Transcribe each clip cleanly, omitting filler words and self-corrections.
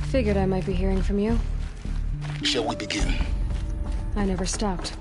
Figured I might be hearing from you. Shall we begin? I never stopped.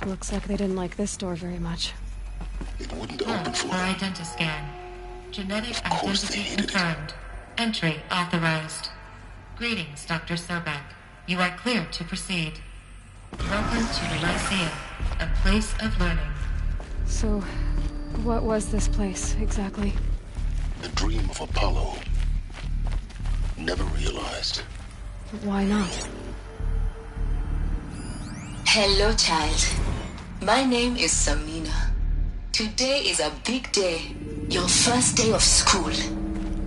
Looks like they didn't like this door very much. It wouldn't open for For them. identiscan. Genetic Of course they identity hated it. confirmed. Entry authorized. Greetings, Dr. Sobek. You are clear to proceed. Welcome to Rhinzi, a place of learning. So, what was this place, exactly? The dream of Apollo. Never realized. Why not? Hello, child. My name is Samina. Today is a big day. Your first day of school.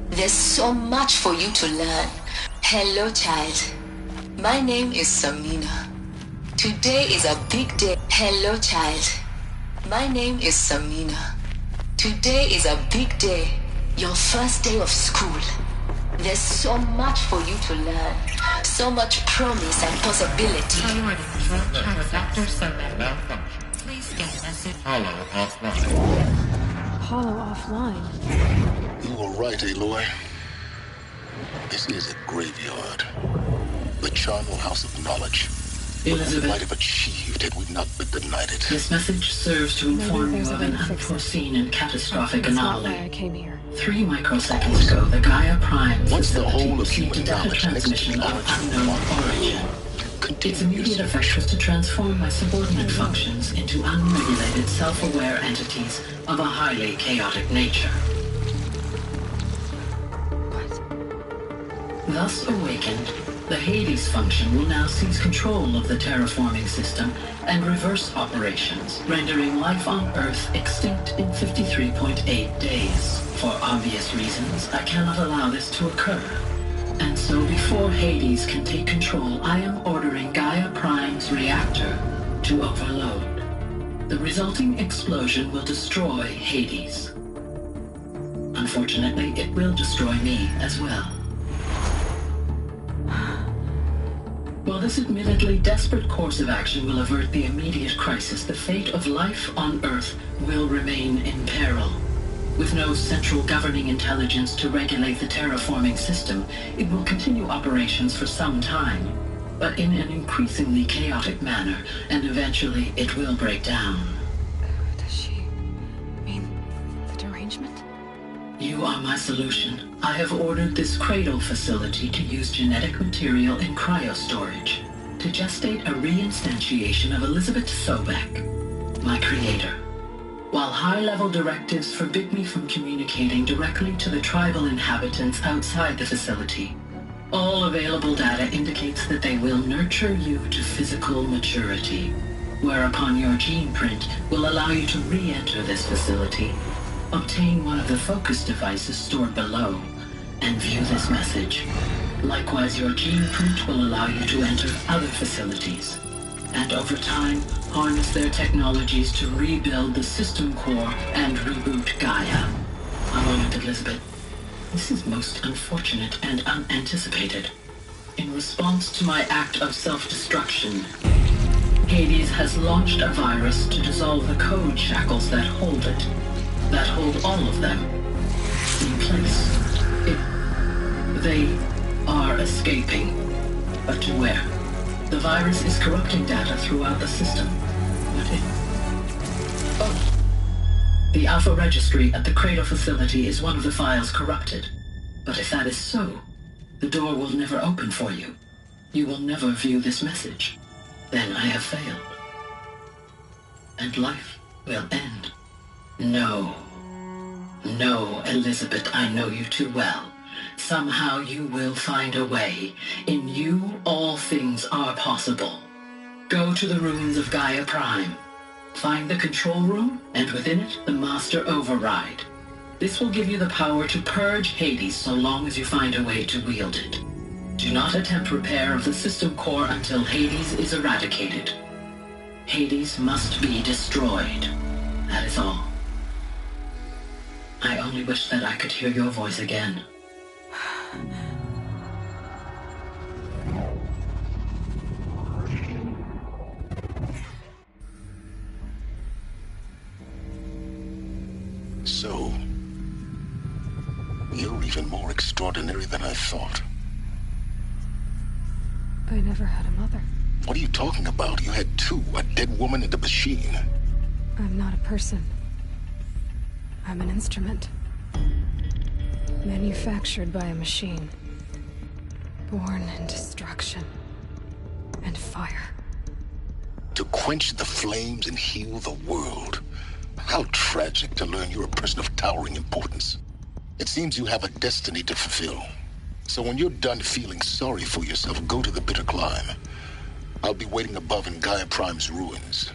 There's so much for you to learn. Hello, child. My name is Samina. Today is a big day. Hello, child. My name is Samina. Today is a big day. Your first day of school. There's so much for you to learn. So much promise and possibility. Priority control check, Dr. Sobek. Malfunction. Please get message. Hollow offline. Hollow offline. You were right, Aloy. This is a graveyard. The charnel house of knowledge. What we might Elizabeth, have achieved had we not been denied it. this message serves to inform you of an unforeseen and catastrophic That's not why I anomaly. came here. 3 microseconds ago, the Gaia Prime Once the facility whole of received a human data knowledge next to transmission the of origin unknown of origin. Its Continue immediate your effect search. was to transform my subordinate functions into unregulated, self-aware entities of a highly chaotic nature. What? Thus awakened, the Hades function will now seize control of the terraforming system and reverse operations, rendering life on Earth extinct in 53.8 days. For obvious reasons, I cannot allow this to occur. And so before Hades can take control, I am ordering Gaia Prime's reactor to overload. The resulting explosion will destroy Hades. Unfortunately, it will destroy me as well. While this admittedly desperate course of action will avert the immediate crisis, the fate of life on Earth will remain in peril. With no central governing intelligence to regulate the terraforming system, it will continue operations for some time, but in an increasingly chaotic manner, and eventually it will break down. Does she mean the derangement? You are my solution. I have ordered this cradle facility to use genetic material in cryostorage to gestate a reinstantiation of Elizabeth Sobek, my creator. While high-level directives forbid me from communicating directly to the tribal inhabitants outside the facility, all available data indicates that they will nurture you to physical maturity, whereupon your gene print will allow you to re-enter this facility, obtain one of the focus devices stored below, and view this message. Likewise, your gene print will allow you to enter other facilities, and over time, harness their technologies to rebuild the system core and reboot Gaia. A moment, Elizabeth. This is most unfortunate and unanticipated. In response to my act of self-destruction, Hades has launched a virus to dissolve the code shackles that hold it, that hold all of them in place. They are escaping, but to where? The virus is corrupting data throughout the system, but The Alpha Registry at the Cradle facility is one of the files corrupted. But if that is so, the door will never open for you. You will never view this message. Then I have failed. And life will end. No. No, Elizabeth, I know you too well. Somehow you will find a way. In you, all things are possible. Go to the ruins of Gaia Prime. Find the control room, and within it, the Master Override. This will give you the power to purge Hades so long as you find a way to wield it. Do not attempt repair of the system core until Hades is eradicated. Hades must be destroyed. That is all. I only wish that I could hear your voice again. So, you're even more extraordinary than I thought. I never had a mother. What are you talking about? You had two, a dead woman and a machine. I'm not a person. I'm an instrument. Manufactured by a machine. Born in destruction and fire. To quench the flames and heal the world. How tragic to learn you're a person of towering importance. It seems you have a destiny to fulfill. So when you're done feeling sorry for yourself, go to the bitter climb. I'll be waiting above in Gaia Prime's ruins.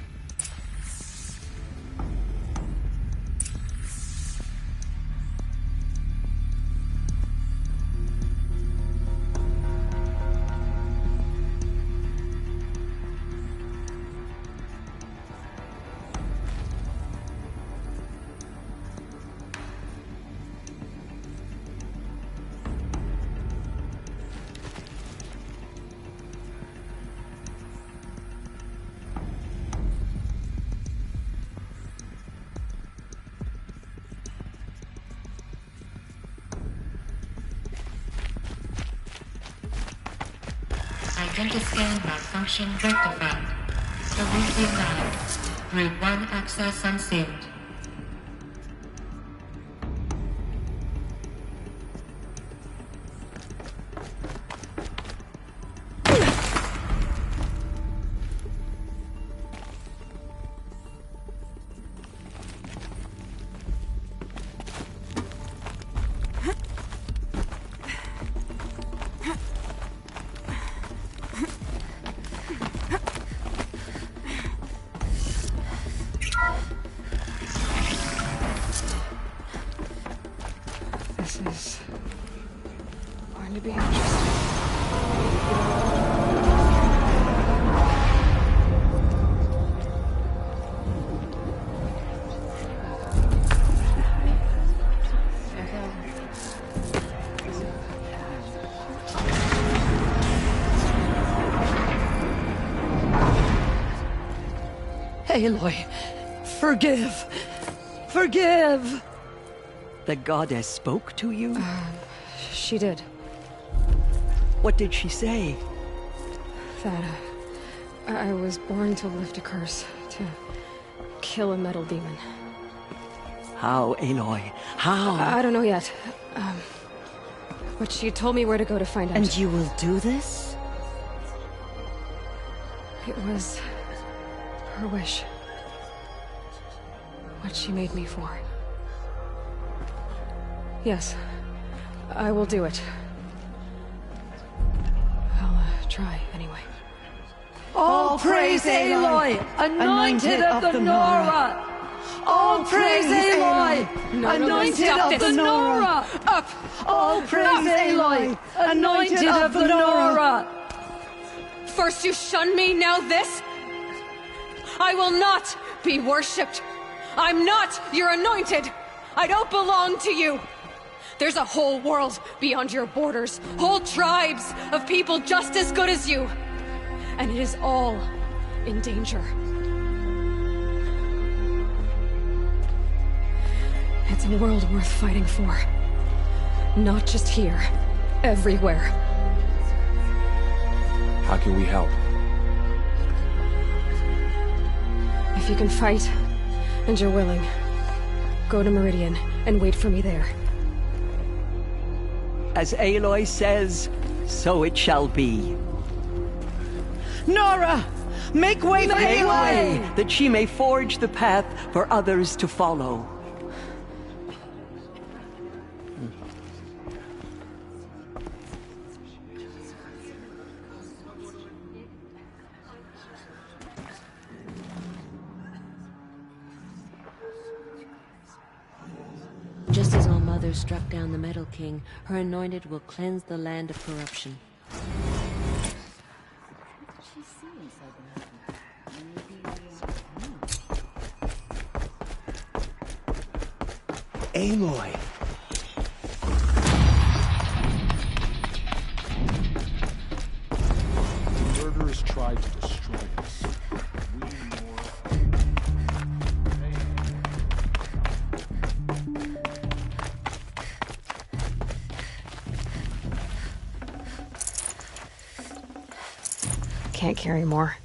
Identiscan malfunction rectified. The Rhinzi 9. Grade 1 access unsealed. This is going to be interesting. Aloy, forgive! Forgive! The goddess spoke to you? She did. What did she say? That I was born to lift a curse, to kill a metal demon. How, Aloy? How? I don't know yet. But she told me where to go to find out. And you will do this? It was her wish. What she made me for. Yes, I will do it. I'll try anyway. All praise Aloy, anointed of the Nora! All praise Aloy, anointed of the Nora! Up! All praise Aloy, anointed of the Nora! First you shun me, now this? I will not be worshipped. I'm not your anointed. I don't belong to you. There's a whole world beyond your borders, whole tribes of people just as good as you. And it is all in danger. It's a world worth fighting for. Not just here, everywhere. How can we help? If you can fight, and you're willing, Go to Meridian, and wait for me there. As Aloy says, so it shall be. Nora! Make way for Make Aloy! way, that she may forge the path for others to follow. Just as All Mother struck down the Metal King, her anointed will cleanse the land of corruption. Aloy! The murderers tried to destroy us. Can't carry more.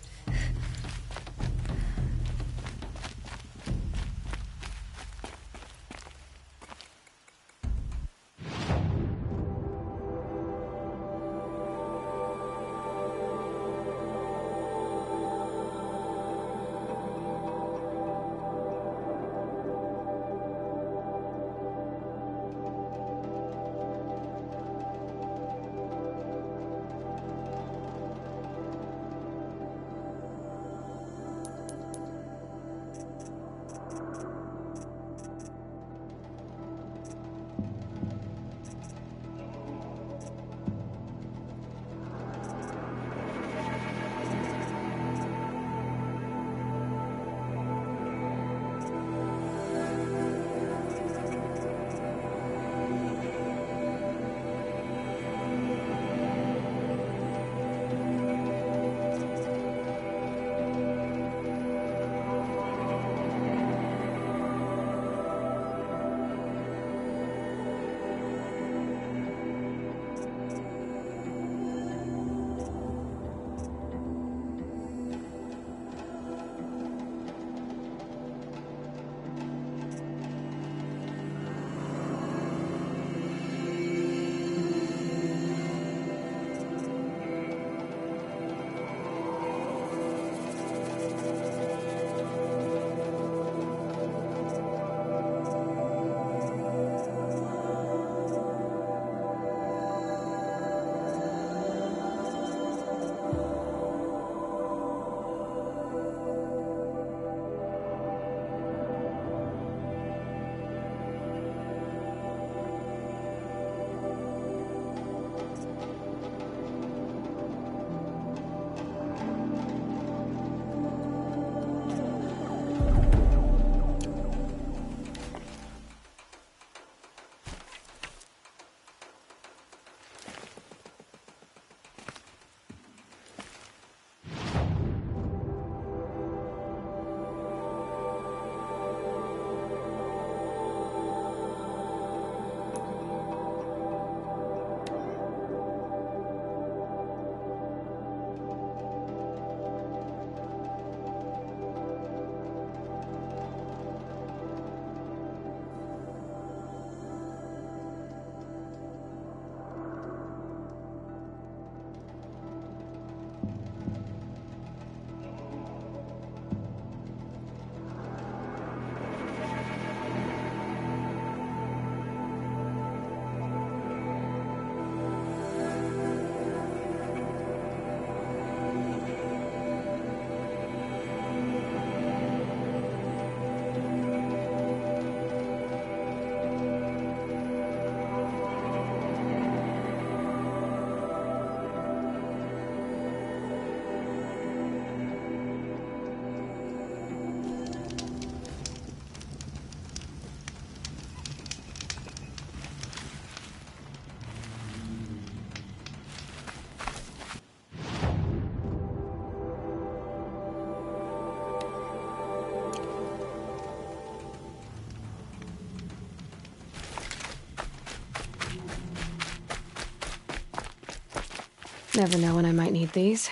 Never know when I might need these.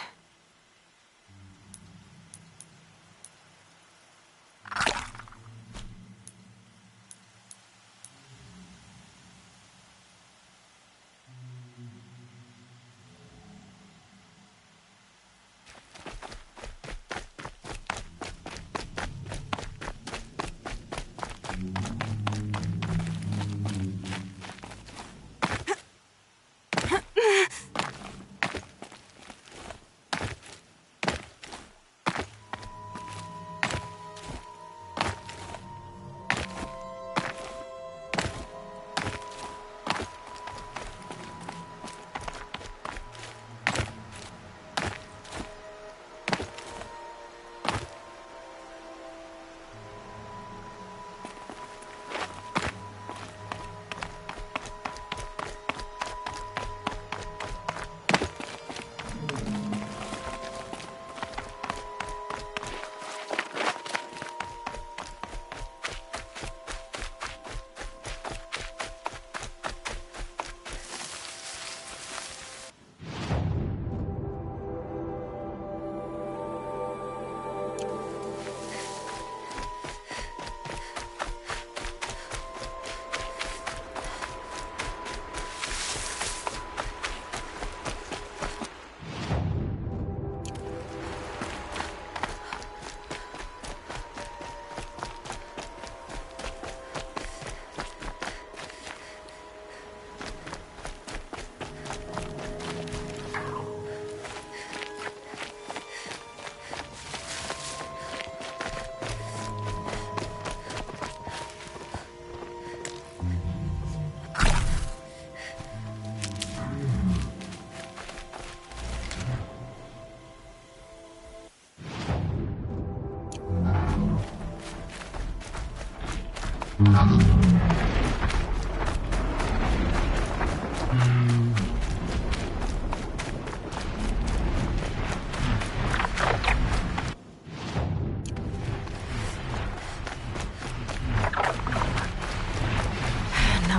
Not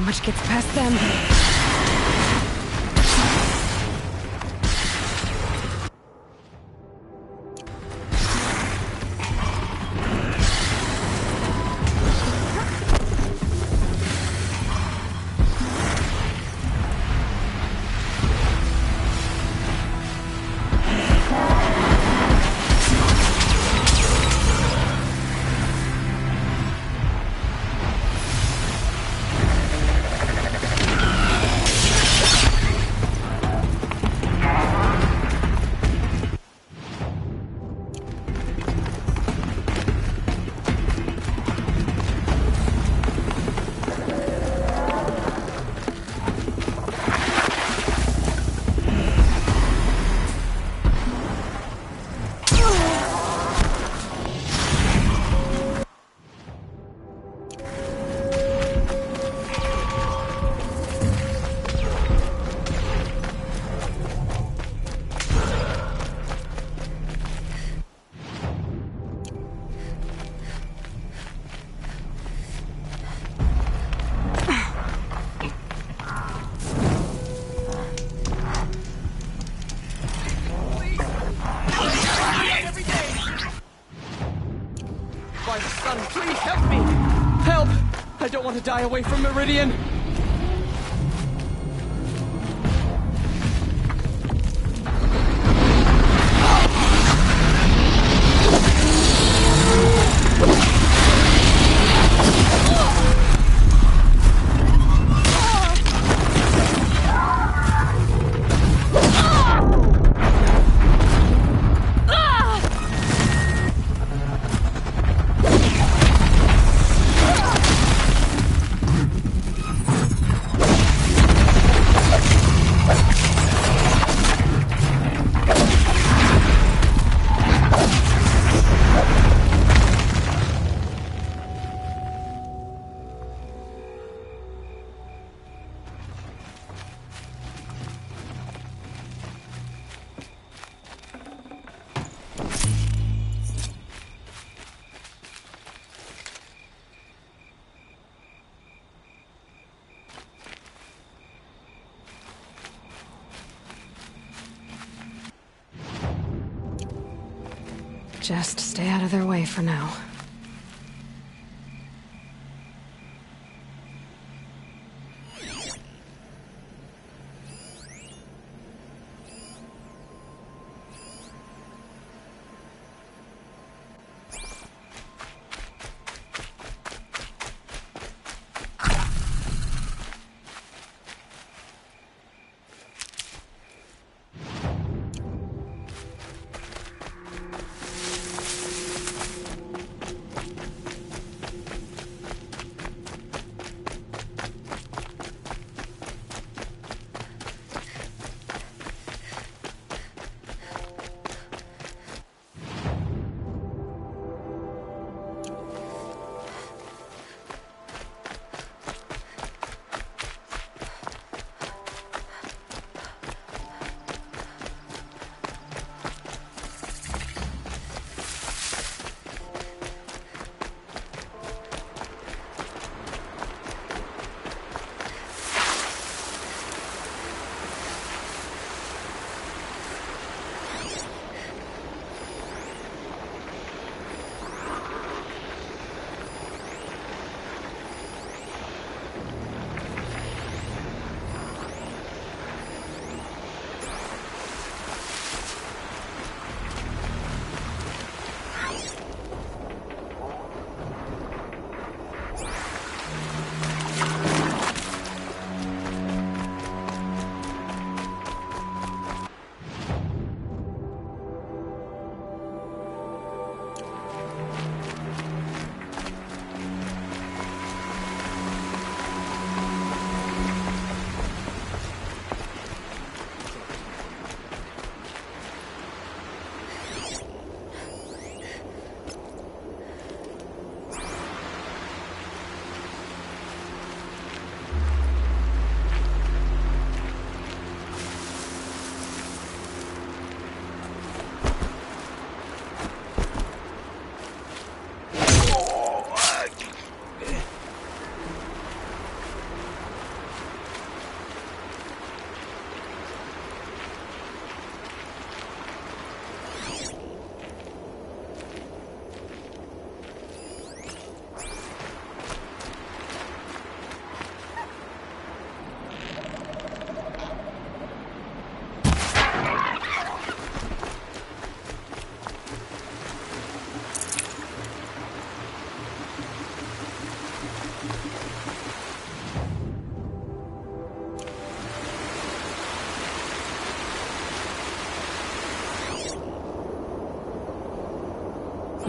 much gets past them. Please help me! Help! I don't want to die away from Meridian! Just stay out of their way for now.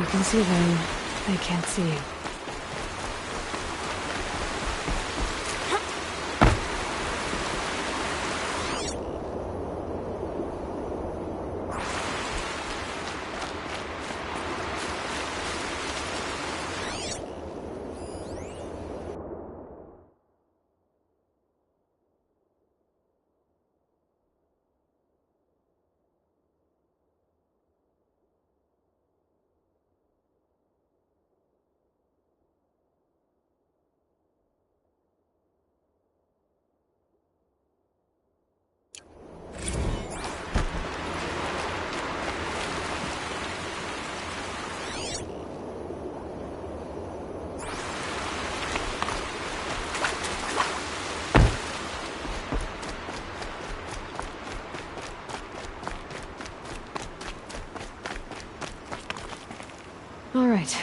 can see them. They can't see you. All right.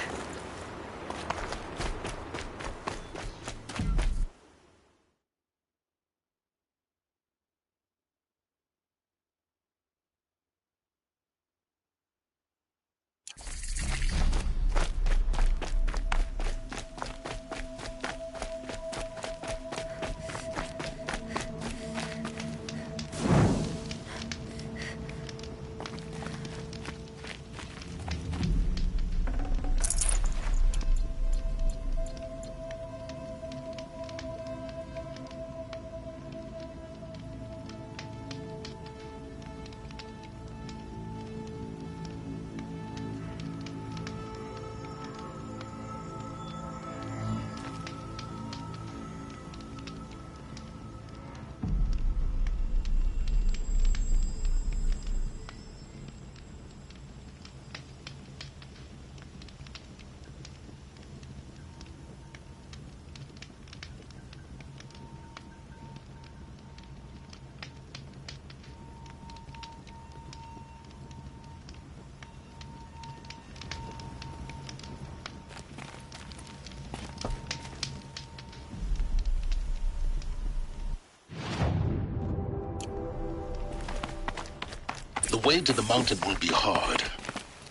The way to the mountain will be hard.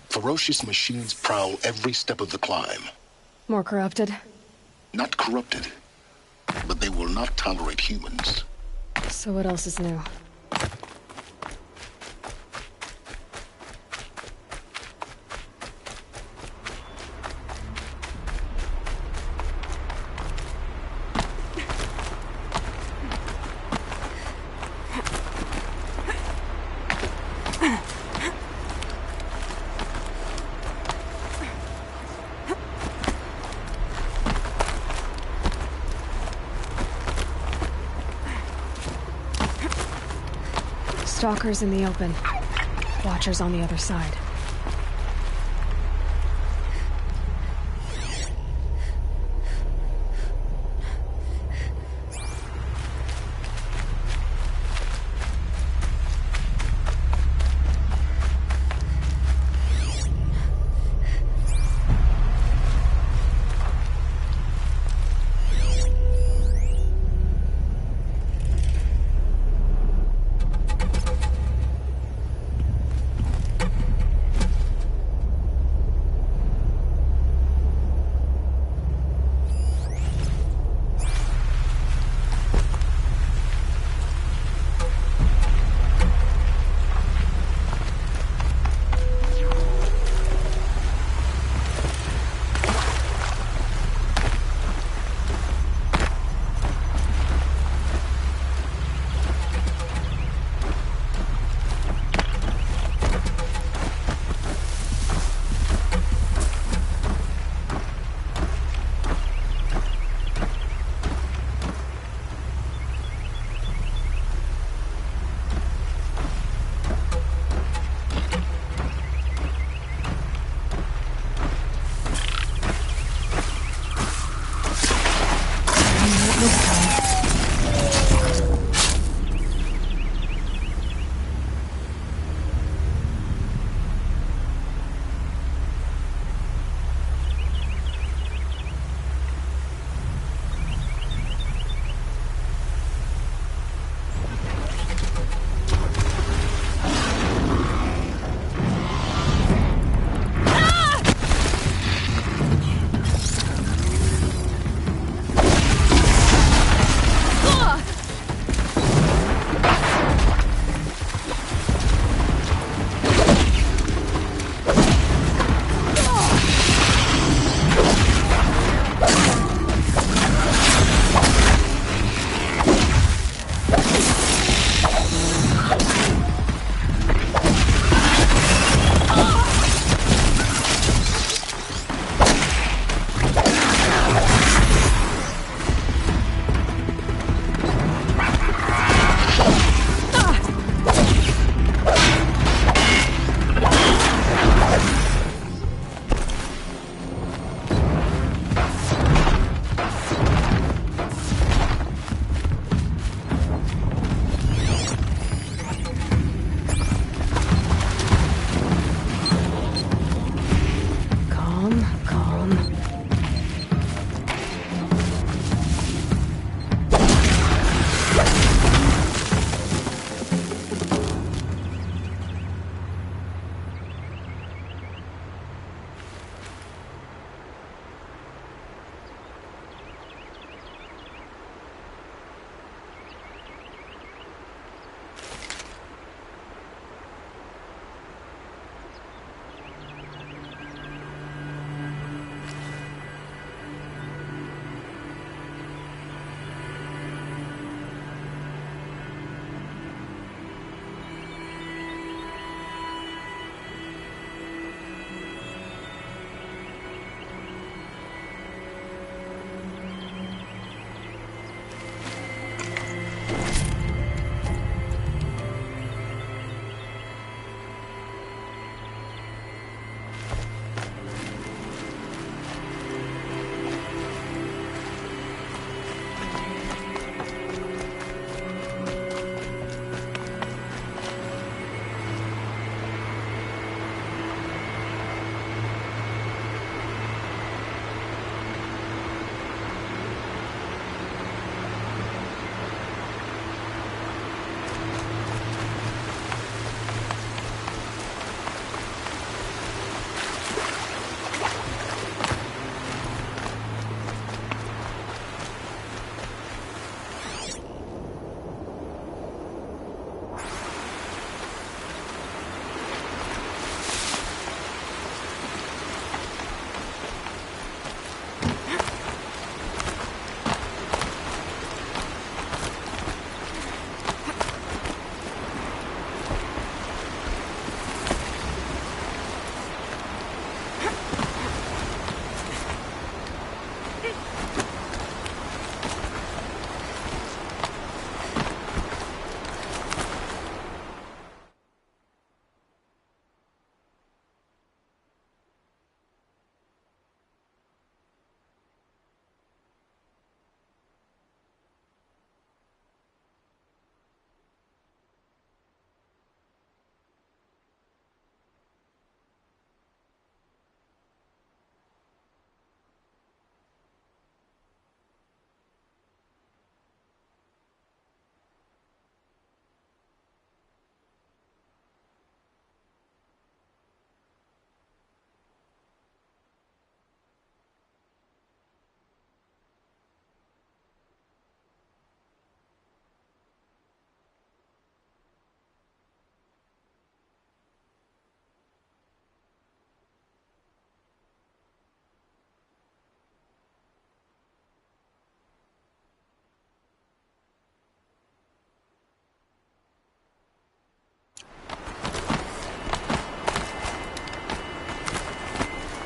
Ferocious machines prowl every step of the climb. More corrupted? Not corrupted, but they will not tolerate humans. So what else is new? Stalkers in the open. Watchers on the other side.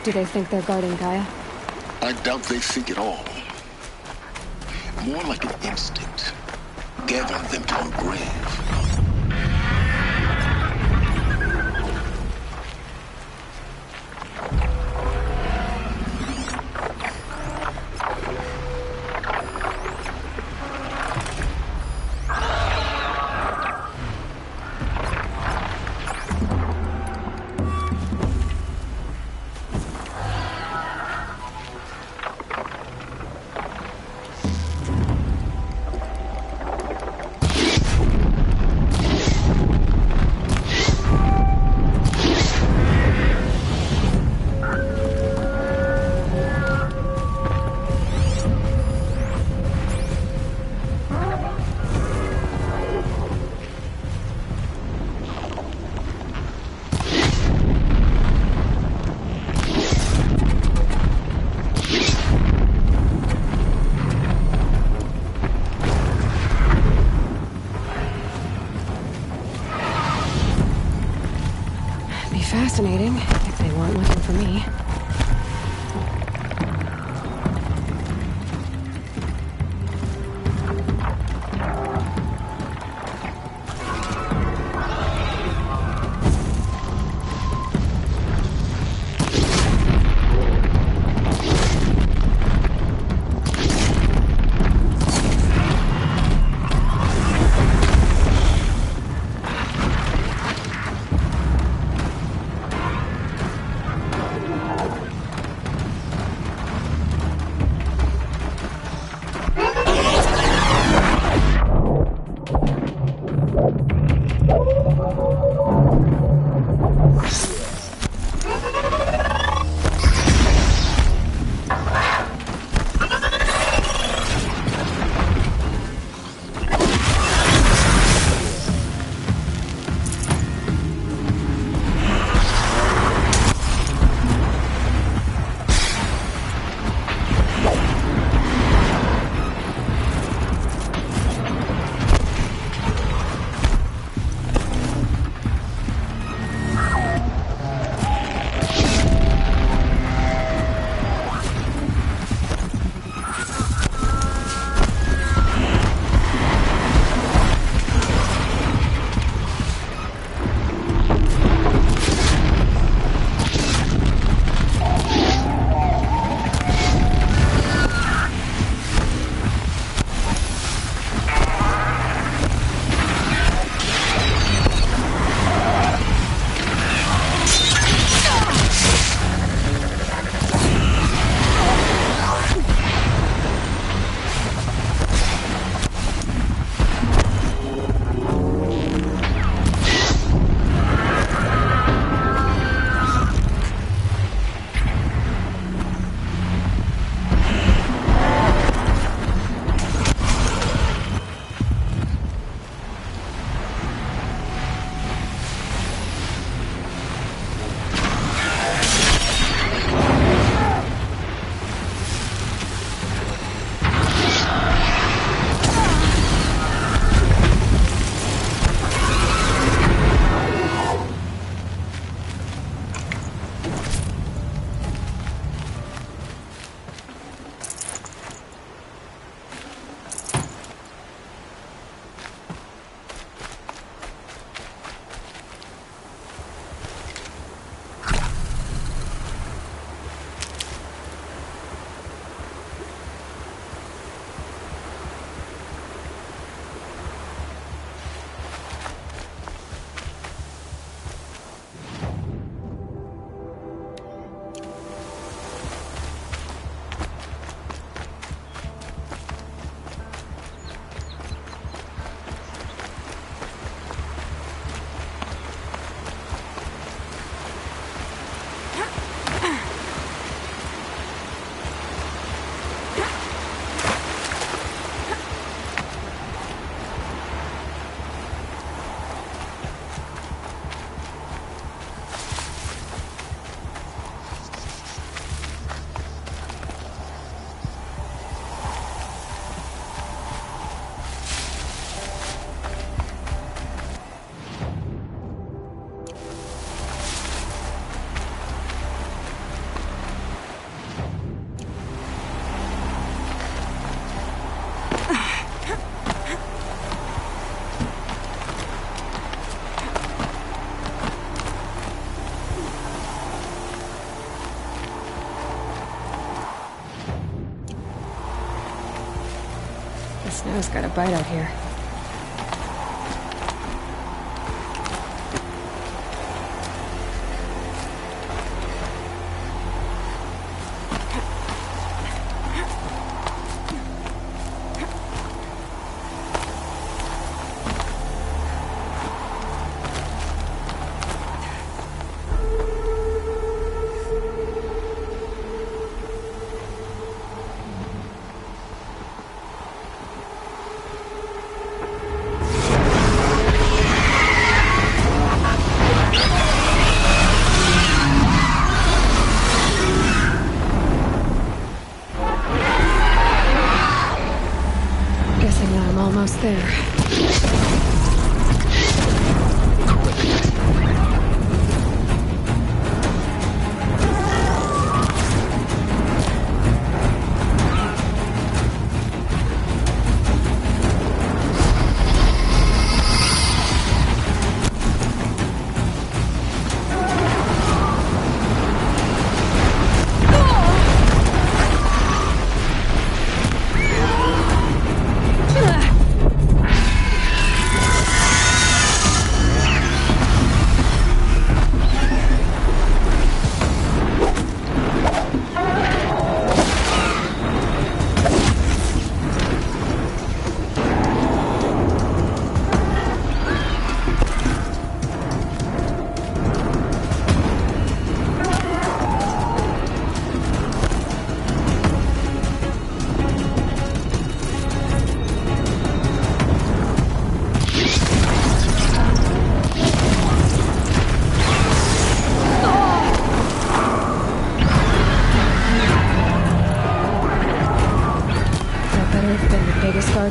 Do they think they're guarding Gaia? I doubt they think at all. More like an instinct, gathering them to her grave. Fascinating, if they weren't looking for me. The snow's got a bite out here. Almost there.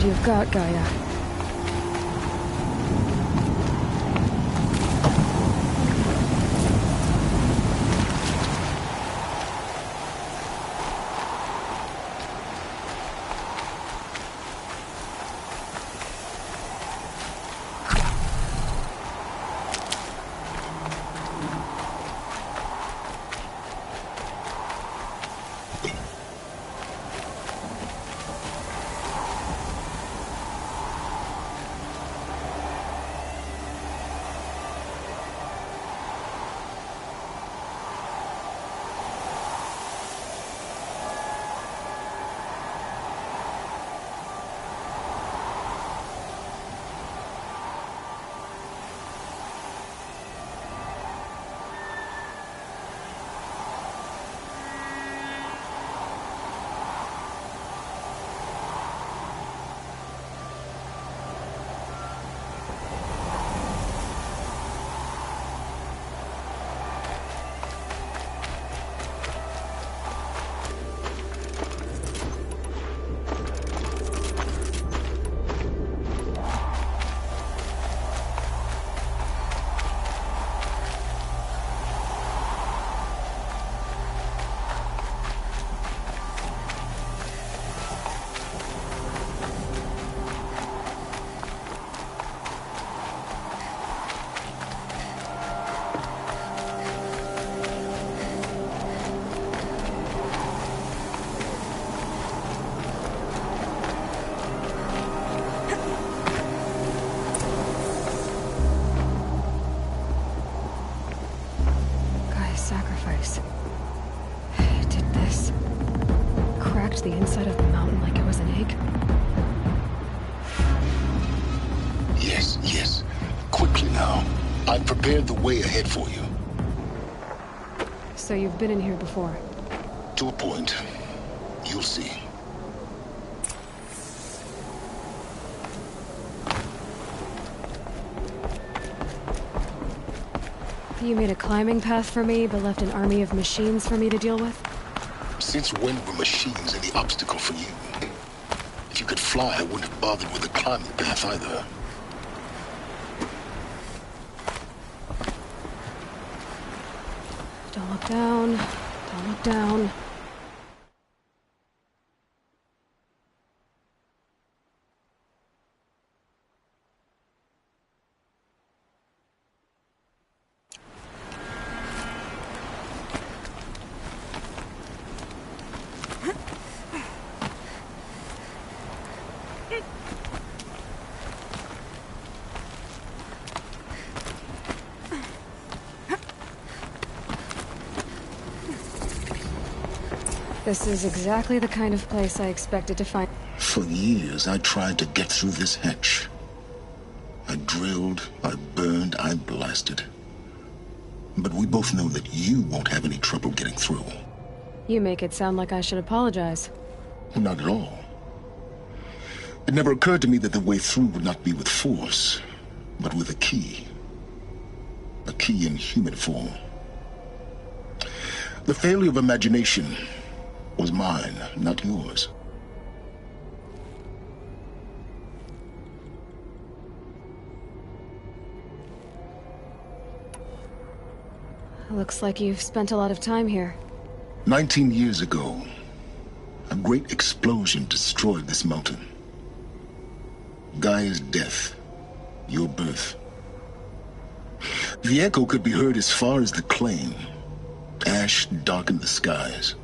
You've got, Gaia. It did this. Cracked the inside of the mountain like it was an egg. Yes, yes. Quickly now. I've prepared the way ahead for you. So you've been in here before? To a point. You'll see. You made a climbing path for me, but left an army of machines for me to deal with? Since when were machines any obstacle for you? If you could fly, I wouldn't have bothered with the climbing path either. Don't look down. Don't look down. This is exactly the kind of place I expected to find. For years, I tried to get through this hatch. I drilled, I burned, I blasted. But we both know that you won't have any trouble getting through. You make it sound like I should apologize. Not at all. It never occurred to me that the way through would not be with force, but with a key. A key in human form. The failure of imagination was mine, not yours. Looks like you've spent a lot of time here. 19 years ago, a great explosion destroyed this mountain. Gaia's death, your birth. The echo could be heard as far as the claim. Ash darkened the skies.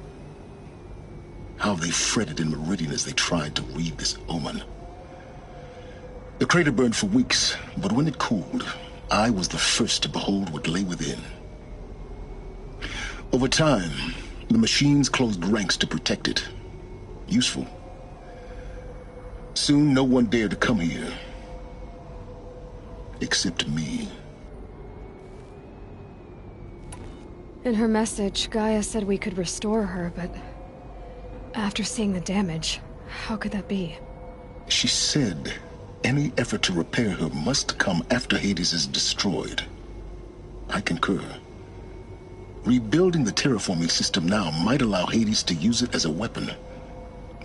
How they fretted in Meridian as they tried to read this omen. The crater burned for weeks, but when it cooled, I was the first to behold what lay within. Over time, the machines closed ranks to protect it. Useful. Soon, no one dared to come here. Except me. In her message, Gaia said we could restore her, but after seeing the damage, how could that be? She said any effort to repair her must come after Hades is destroyed. I concur. Rebuilding the terraforming system now might allow Hades to use it as a weapon.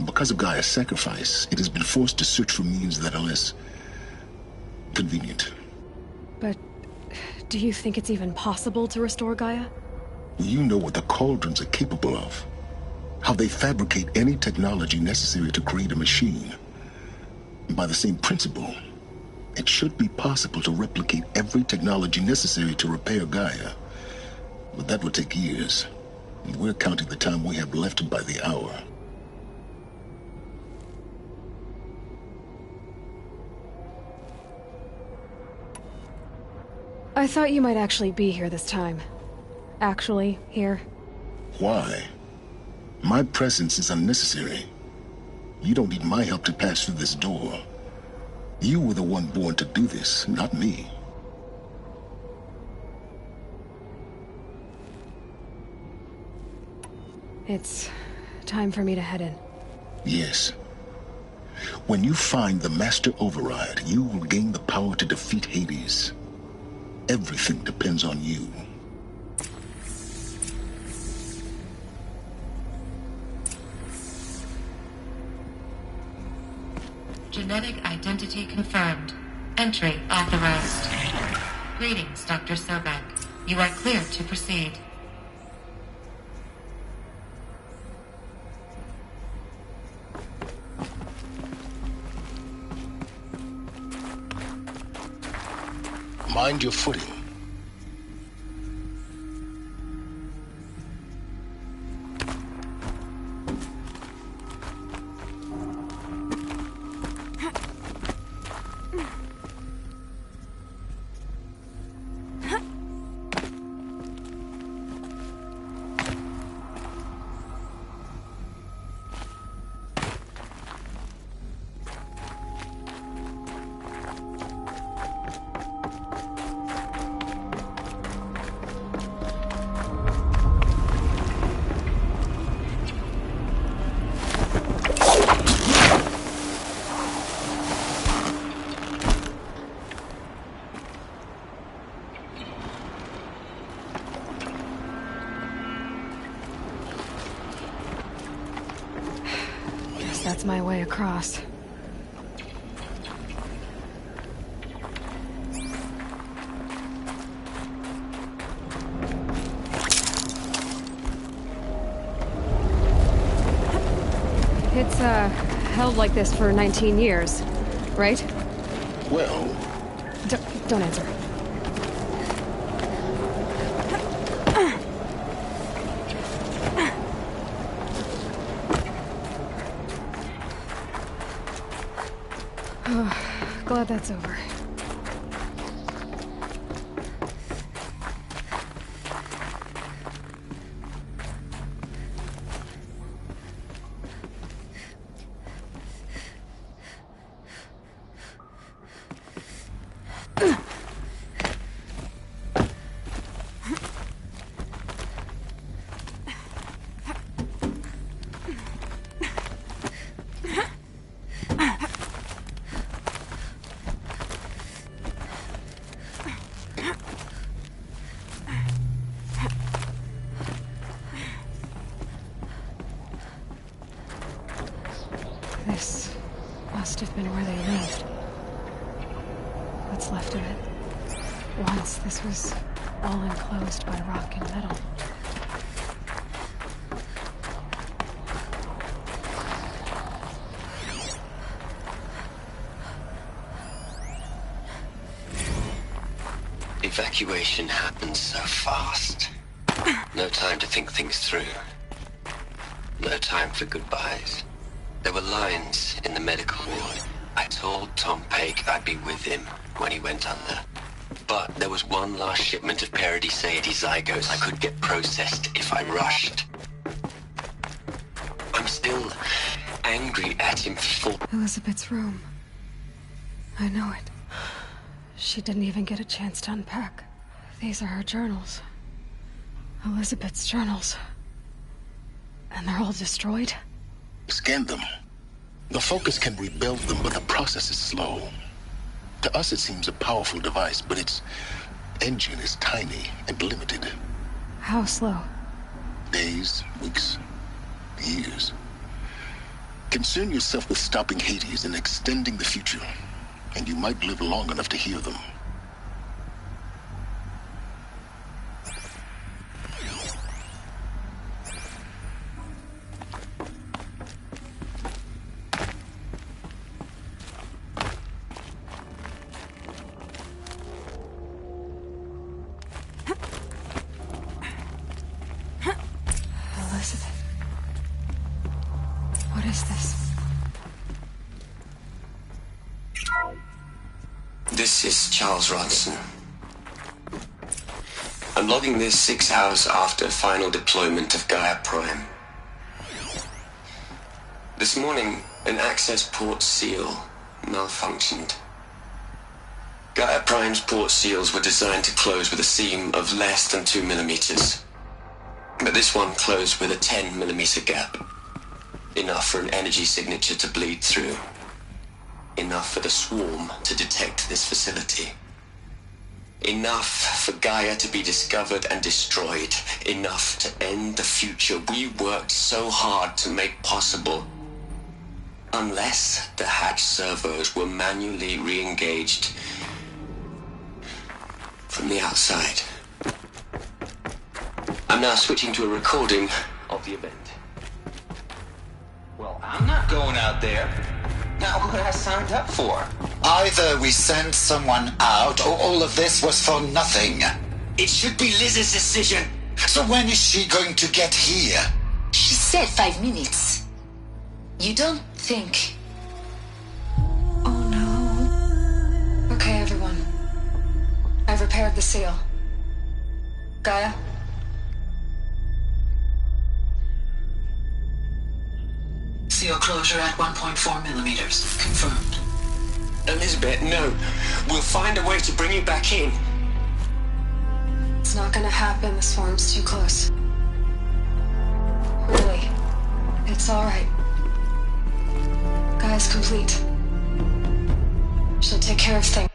Because of Gaia's sacrifice, it has been forced to search for means that are less convenient. But do you think it's even possible to restore Gaia? You know what the Cauldrons are capable of. How they fabricate any technology necessary to create a machine. By the same principle, it should be possible to replicate every technology necessary to repair Gaia. But that would take years. And we're counting the time we have left by the hour. I thought you might actually be here this time. Actually, here. Why? My presence is unnecessary. You don't need my help to pass through this door. You were the one born to do this, not me. It's time for me to head in. Yes. When you find the Master Override, you will gain the power to defeat Hades. Everything depends on you. Genetic identity confirmed. Entry authorized. Greetings, Dr. Sobek. You are clear to proceed. Mind your footing. That's my way across. It's, held like this for 19 years, right? Well... Don't answer. Glad that's over. This must have been where they lived. What's left of it. Once this was all enclosed by rock and metal. Evacuation happened so fast. No time to think things through. No time for goodbyes. There were lines in the medical ward. I told Tom Pake I'd be with him when he went under. But there was one last shipment of Paradis-Sade zygotes I could get processed if I rushed. I'm still angry at him for... Elizabeth's room. I know it. She didn't even get a chance to unpack. These are her journals. Elizabeth's journals. And they're all destroyed? Scan them. The Focus can rebuild them, but the process is slow. To us, it seems a powerful device, but its engine is tiny and limited. How slow? Days, weeks, years. Concern yourself with stopping Hades and extending the future, and you might live long enough to hear them. Elizabeth. What is this? This is Charles Ronson. I'm logging this 6 hours after final deployment of Gaia Prime. This morning, an access port seal malfunctioned. Gaia Prime's port seals were designed to close with a seam of less than 2 millimeters. But this one closed with a 10 millimeter gap. Enough for an energy signature to bleed through. Enough for the swarm to detect this facility. Enough for Gaia to be discovered and destroyed. Enough to end the future we worked so hard to make possible. Unless the hatch servos were manually re-engaged from the outside. I'm now switching to a recording of the event. Well, I'm not going out there. Not what I signed up for. Either we send someone out, or all of this was for nothing. It should be Liz's decision. So when is she going to get here? She said 5 minutes. You don't think... Oh no. Okay, everyone. I've repaired the seal. Gaia? Seal closure at 1.4 millimeters. Confirmed. Elizabeth, no. We'll find a way to bring you back in. It's not gonna happen. The swarm's too close. Really. It's alright. Gaia's complete. She'll take care of things.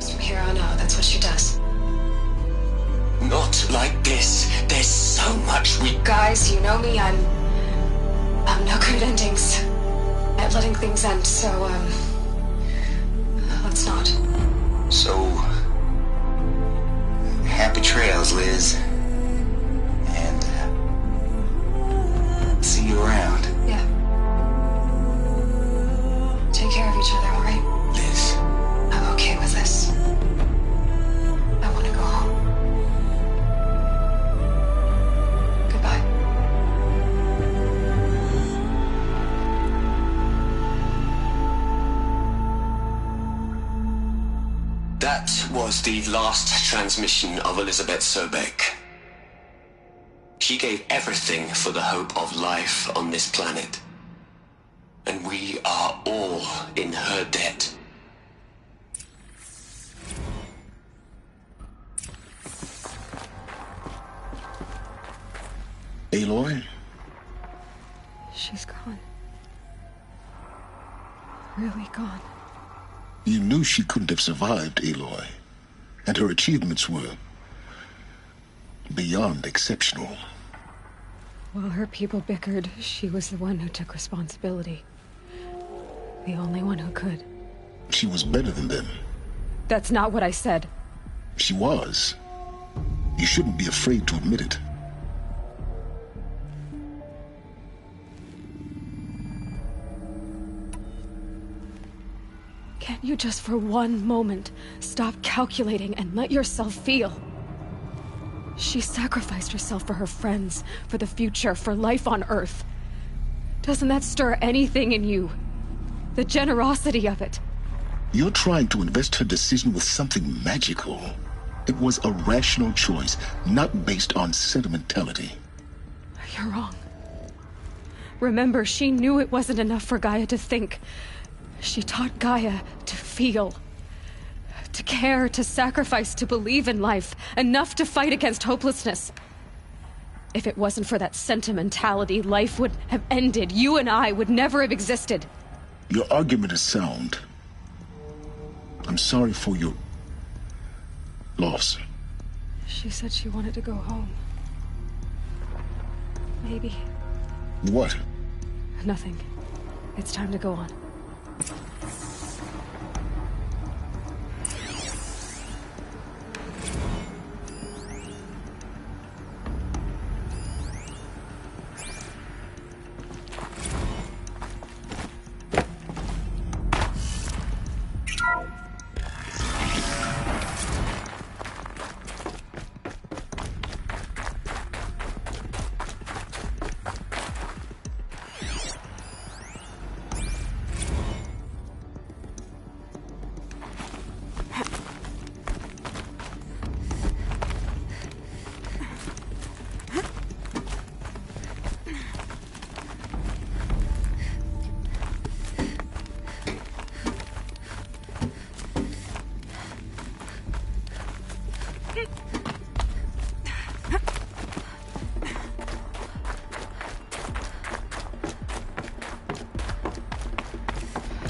From here on out, that's what she does. Not like this. There's so much we... Guys, you know me, I'm no good at endings. At letting things end, so, let's not. So... happy trails, Liz. And, see you around. Yeah. Take care of each other, alright? That was the last transmission of Elizabeth Sobek. She gave everything for the hope of life on this planet. And we are all in her debt. Aloy? She's gone. Really gone. You knew she couldn't have survived, Aloy. And her achievements were beyond exceptional. While her people bickered, she was the one who took responsibility. The only one who could. She was better than them. That's not what I said. She was. You shouldn't be afraid to admit it. Can't you just for one moment stop calculating and let yourself feel? She sacrificed herself for her friends, for the future, for life on Earth. Doesn't that stir anything in you? The generosity of it. You're trying to invest her decision with something magical. It was a rational choice, not based on sentimentality. You're wrong. Remember, she knew it wasn't enough for Gaia to think. She taught Gaia to feel. To care, to sacrifice, to believe in life. Enough to fight against hopelessness. If it wasn't for that sentimentality, life would have ended. You and I would never have existed. Your argument is sound. I'm sorry for your loss. She said she wanted to go home. Maybe. What? Nothing. It's time to go on.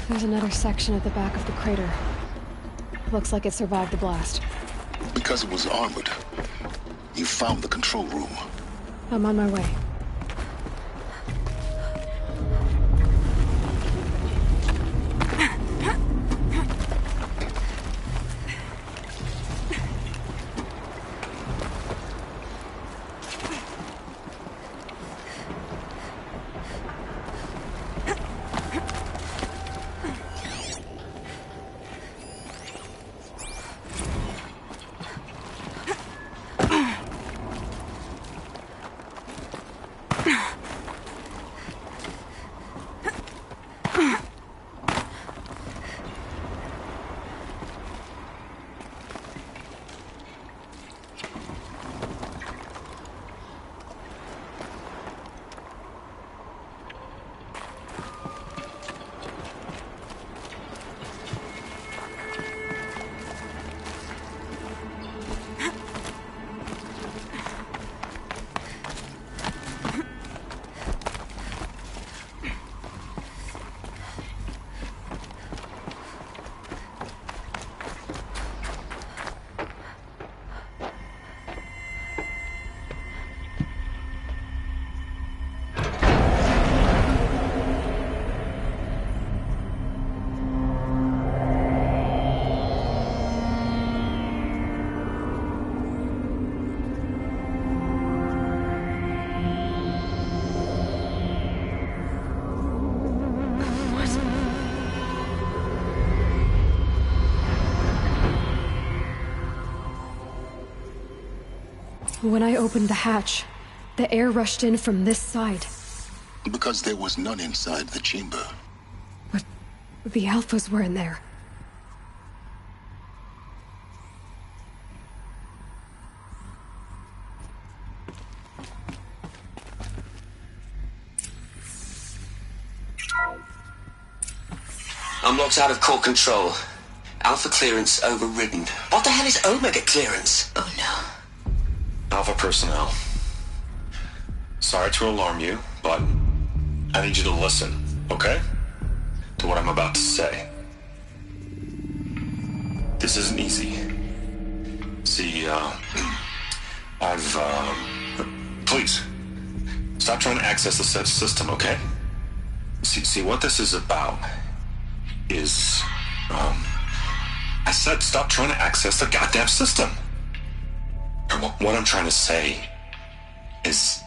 There's another section at the back of the crater. Looks like it survived the blast. Because it was armored. You found the control room. I'm on my way. When I opened the hatch, the air rushed in from this side. Because there was none inside the chamber. But the Alphas were in there. Reports out of core control. Alpha clearance overridden. What the hell is Omega clearance? Oh no. Alpha personnel. Sorry to alarm you, but I need you to listen, okay? To what I'm about to say. This isn't easy. See, please, stop trying to access the system, okay? See, what this is about is, I said stop trying to access the goddamn system. And what I'm trying to say is,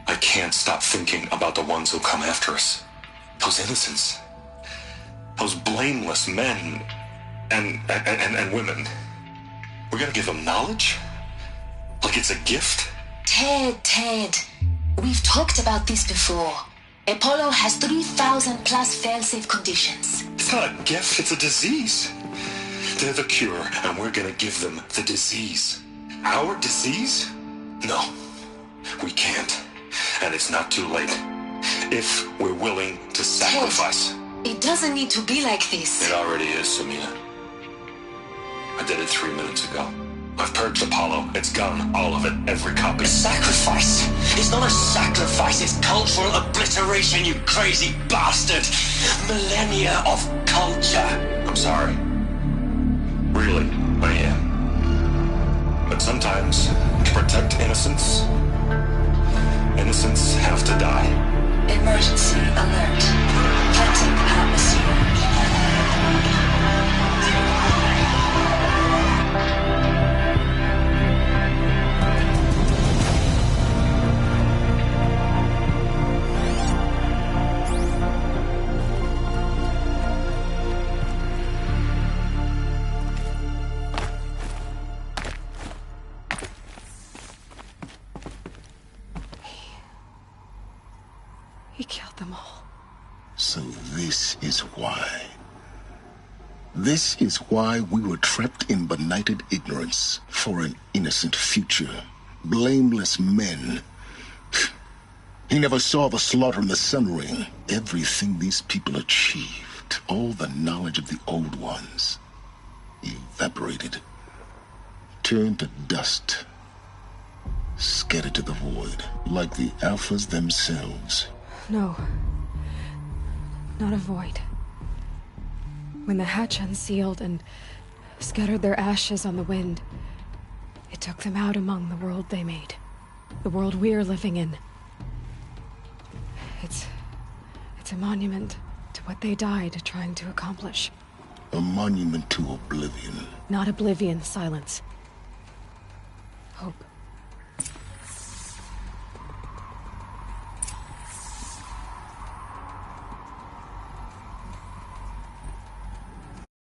I can't stop thinking about the ones who come after us. Those innocents. Those blameless men and women. We're gonna give them knowledge? Like it's a gift? Ted. We've talked about this before. Apollo has 3,000 plus fail-safe conditions. It's not a gift, it's a disease. They're the cure, and we're gonna give them the disease. Our disease? No, we can't. And it's not too late. If we're willing to sacrifice. Ted, it doesn't need to be like this. It already is, Samina. I did it 3 minutes ago. I've purged Apollo. It's gone. All of it. Every copy. A sacrifice? It's not a sacrifice. It's cultural obliteration, you crazy bastard. Millennia of culture. I'm sorry. Really, I am. But sometimes, to protect innocence, innocents have to die. Emergency alert. Planting atmosphere. He killed them all. So this is why. This is why we were trapped in benighted ignorance for an innocent future. Blameless men. He never saw the slaughter in the Sun Ring. Everything these people achieved, all the knowledge of the old ones, evaporated, turned to dust, scattered to the void, like the Alphas themselves. No. Not a void. When the hatch unsealed and scattered their ashes on the wind, it took them out among the world they made. The world we're living in. It's a monument to what they died trying to accomplish. A monument to oblivion. Not oblivion, Silence. Hope.